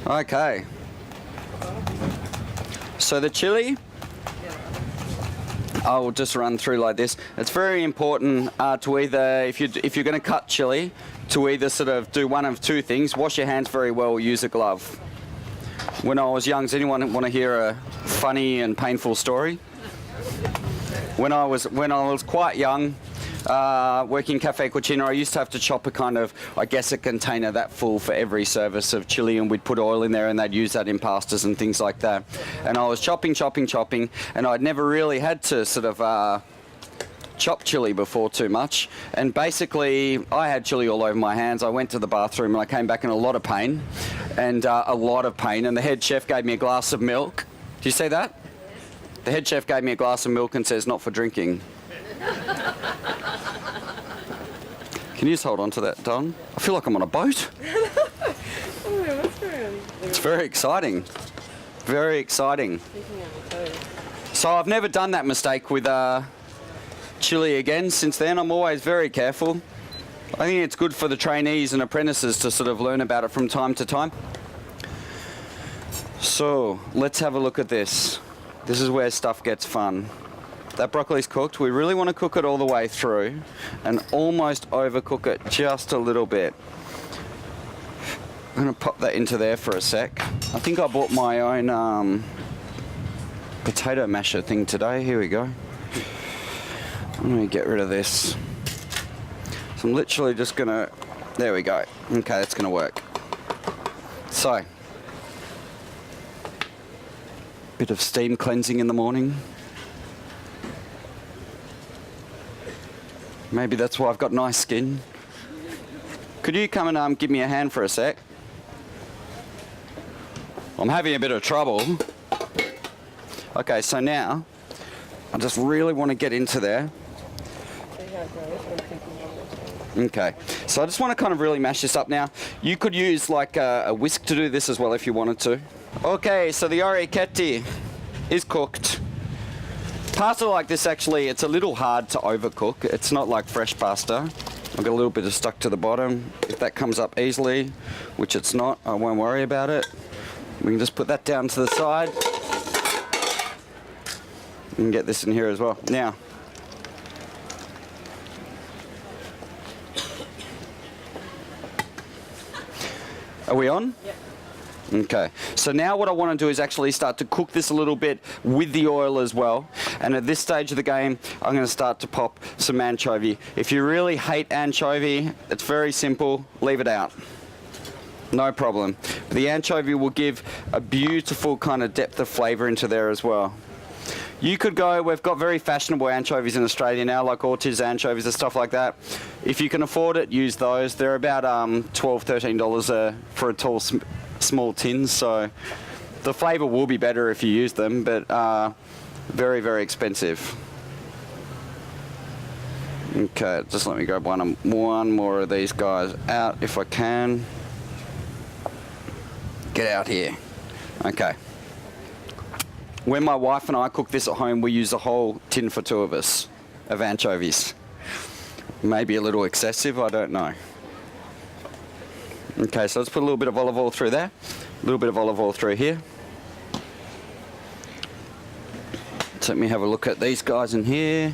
Okay. So the chili, I will just run through like this. It's very important to either, if you're going to cut chili, to either sort of do one of two things: wash your hands very well, or use a glove. When I was young, does anyone want to hear a funny and painful story? When I was quite young, working Cafe Cucina, I used to have to chop a kind of, I guess, a container that full for every service of chili, and we'd put oil in there, and they'd use that in pastas and things like that. And I was chopping, and I'd never really had to sort of chop chili before too much. And basically, I had chili all over my hands. I went to the bathroom, and I came back in a lot of pain, and the head chef gave me a glass of milk. Do you see that? The head chef gave me a glass of milk and says, "Not for drinking." Can you just hold on to that, Don? I feel like I'm on a boat. It's very exciting. Very exciting. So I've never done that mistake with chili again since then. I'm always very careful. I think it's good for the trainees and apprentices to sort of learn about it from time to time. So let's have a look at this. This is where stuff gets fun. That broccoli's cooked. We really want to cook it all the way through and almost overcook it just a little bit. I'm going to pop that into there for a sec. I think I bought my own potato masher thing today. Here we go. I'm going to get rid of this. So I'm literally just going to... There we go. Okay, that's going to work. So, bit of steam cleansing in the morning. Maybe that's why I've got nice skin. Could you come and give me a hand for a sec? I'm having a bit of trouble. Okay, so now I just really want to get into there. Okay, so I just want to kind of really mash this up now. You could use like a whisk to do this as well if you wanted to. Okay, so the Orecchietti is cooked. Pasta like this, actually, it's a little hard to overcook. It's not like fresh pasta. I've got a little bit of stuck to the bottom. If that comes up easily, which it's not, I won't worry about it. We can just put that down to the side. We can get this in here as well. Now, are we on? Yep. Okay, so now what I want to do is actually start to cook this a little bit with the oil as well. And at this stage of the game, I'm going to start to pop some anchovy. If you really hate anchovy, it's very simple. Leave it out. No problem. The anchovy will give a beautiful kind of depth of flavour into there as well. You could go, we've got very fashionable anchovies in Australia now, like Ortiz anchovies and stuff like that. If you can afford it, use those. They're about $12, $13 for a tall, small tins, so the flavour will be better if you use them, but very, very expensive. Okay, just let me grab one more of these guys out if I can. Get out here. Okay. When my wife and I cook this at home, we use a whole tin for two of us of anchovies. Maybe a little excessive, I don't know. Okay, so let's put a little bit of olive oil through there. A little bit of olive oil through here. Let me have a look at these guys in here.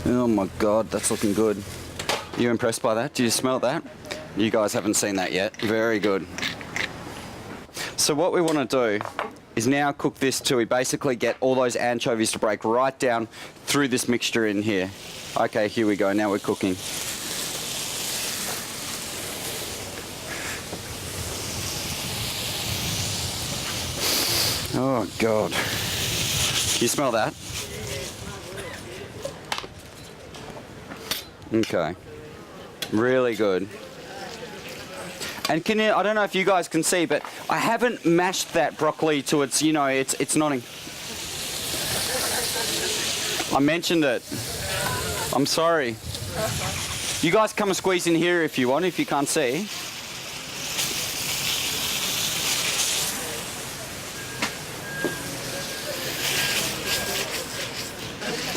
Oh my God, that's looking good. Are you impressed by that? Do you smell that? You guys haven't seen that yet. Very good. So what we want to do is now cook this till we basically get all those anchovies to break right down through this mixture in here. Okay, here we go. Now we're cooking. Oh God. Can you smell that? Okay. Really good. And can you, I don't know if you guys can see, but I haven't mashed that broccoli to its, you know, it's not in... I mentioned it. I'm sorry. You guys come and squeeze in here if you want, if you can't see.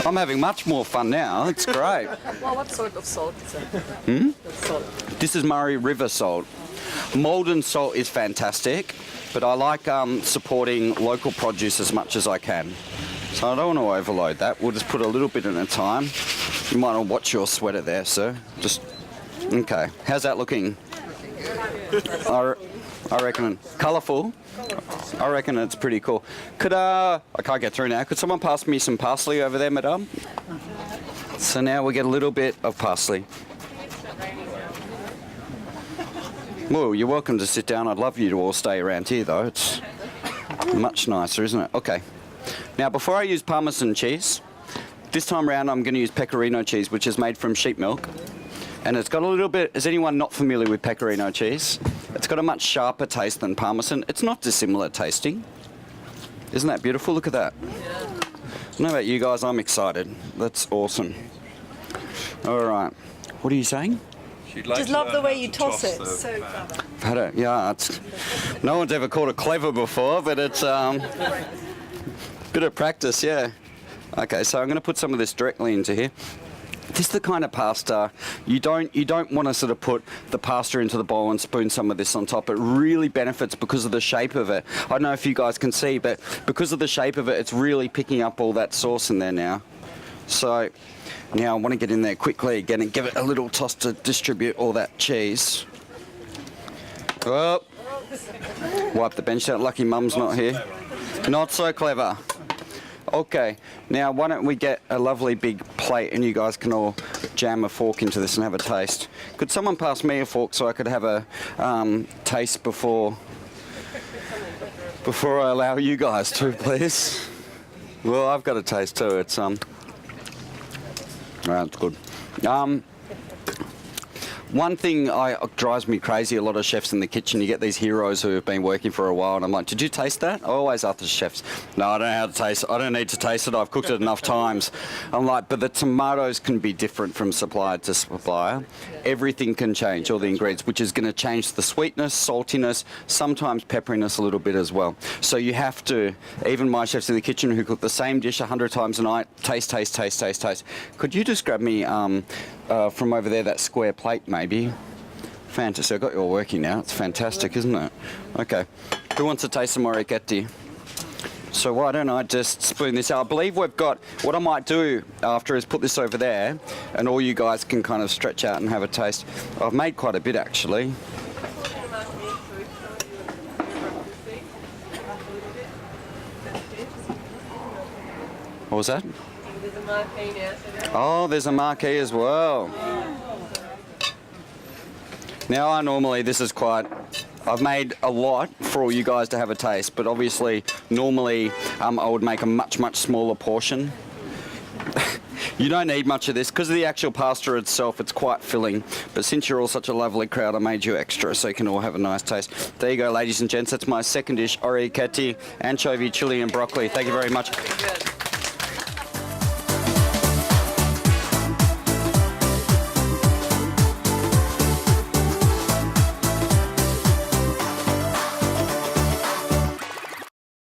I'm having much more fun now. It's great. Well, what sort of salt is it? Hmm? What salt? This is Murray River salt. Maldon salt is fantastic, but I like supporting local produce as much as I can. So I don't want to overload that. We'll just put a little bit at a time. You might want to watch your sweater there, sir. Just, okay. How's that looking? I reckon colourful. I reckon it's pretty cool. Could I can't get through now. Could someone pass me some parsley over there, madame? So now we get a little bit of parsley. Well, you're welcome to sit down. I'd love you to all stay around here, though. It's much nicer, isn't it? Okay. Now, before I use Parmesan cheese, this time around I'm going to use Pecorino cheese, which is made from sheep milk. And it's got a little bit... Is anyone not familiar with Pecorino cheese? It's got a much sharper taste than Parmesan. It's not dissimilar tasting. Isn't that beautiful? Look at that. I don't know about you guys, I'm excited. That's awesome. All right. What are you saying? Just love the way you toss it. So clever. Yeah, it's, no one's ever called it clever before, but it's bit of practice, yeah. Okay, so I'm going to put some of this directly into here. This is the kind of pasta you don't want to sort of put the pasta into the bowl and spoon some of this on top. It really benefits because of the shape of it. I don't know if you guys can see, but because of the shape of it, it's really picking up all that sauce in there now. So now I want to get in there quickly again and give it a little toss to distribute all that cheese. Oh, wipe the bench out. Lucky Mum's not here. Not so clever. Okay, now why don't we get a lovely big plate and you guys can all jam a fork into this and have a taste. Could someone pass me a fork so I could have a taste before I allow you guys to, please? Well, I've got a taste too. It's it's good. One thing drives me crazy, a lot of chefs in the kitchen, you get these heroes who have been working for a while and I'm like, did you taste that? I always ask the chefs, no, I don't know how to taste it. I don't need to taste it. I've cooked it enough times. I'm like, but the tomatoes can be different from supplier to supplier. Everything can change, all the ingredients, which is going to change the sweetness, saltiness, sometimes pepperiness a little bit as well. So you have to, even my chefs in the kitchen who cook the same dish 100 times a night, taste, taste, taste, taste, taste. Could you just grab me from over there that square plate, maybe? Fantastic. I've got you all working now. It's fantastic, isn't it? Okay. Who wants to taste some Orecchietti? So why don't I just spoon this out? I believe we've got... What I might do after is put this over there and all you guys can kind of stretch out and have a taste. I've made quite a bit, actually. What was that? There's a marquee now. Oh, there's a marquee as well. Now, I've made a lot for all you guys to have a taste, but obviously, normally, I would make a much, much smaller portion. You don't need much of this. Because of the actual pasta itself, it's quite filling. But since you're all such a lovely crowd, I made you extra so you can all have a nice taste. There you go, ladies and gents. That's my second dish, Orecchietti, anchovy, chili and broccoli. Thank you very much.